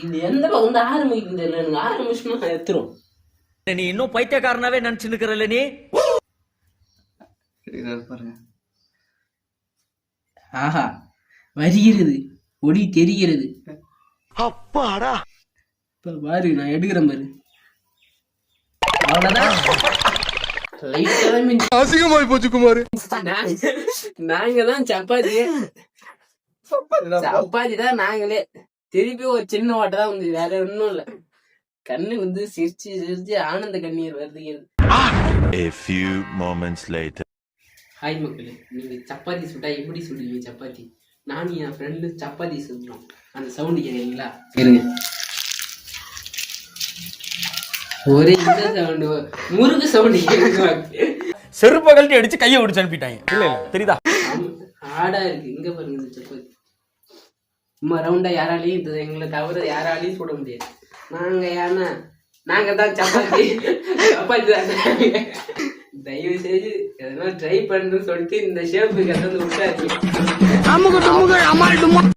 இது எந்த பக்கம் வந்து ஆரம்பிக்குது தெரியல, எனக்கு ஆரம்பிச்சுனா எத்துரும். நீ இன்னும் பைத்தியக்காரனாவே நினைச்சுன்னு இருக்கிறல்ல நீ. பாருங்க, ஆஹா வருகிறது, ஒளி தெரிகிறது. அப்பாடா, இப்ப பாரு நான் எடுக்கிறேன் பாரு, அவ்வளவுதான். அசிங்கமாய் போச்சு குமார். நாங்க தான் சப்பாத்தி தான் நாங்களே. திருப்பி ஒரு சின்ன ஓட்டை தான் வந்து, வேற ஒன்னும் இல்ல. கண்ணு வந்து சிரிச்சு சிரிச்சு ஆனந்த கண்ணீர் வருது. A few moments later. Hi மக்களே, நீங்க சப்பாத்தி சுட்டா எப்படி சுடுவீங்க? சப்பாத்தி நானும் என் ஃப்ரெண்டு சப்பாத்தி சுடுறோம். அந்த சவுண்டு கேட்குறீங்களா? இருங்க, ஒரே இந்த சவுண்டு, முறுக்கு சவுண்டு கேட்குறாங்க. செருப்பை கழட்டி அடிச்சு கையை ஒடிச்சு அனுப்பிட்டாங்க. இல்ல இல்ல தெரியுதா, ஆடா இருக்கு. இங்க பாருங்க, இந்த சப்பாத்தி சும்மா ரவுண்டா யாராலையும் இது எங்களை தவிர யாராலையும் சுட முடியாது. நாங்க தான் சப்பாத்தி தான். தயவு செய்து எதனா ட்ரை பண்ணுன்னு சொல்லிட்டு இந்த ஷேப்புக்கு எதாவது விட்டாச்சு.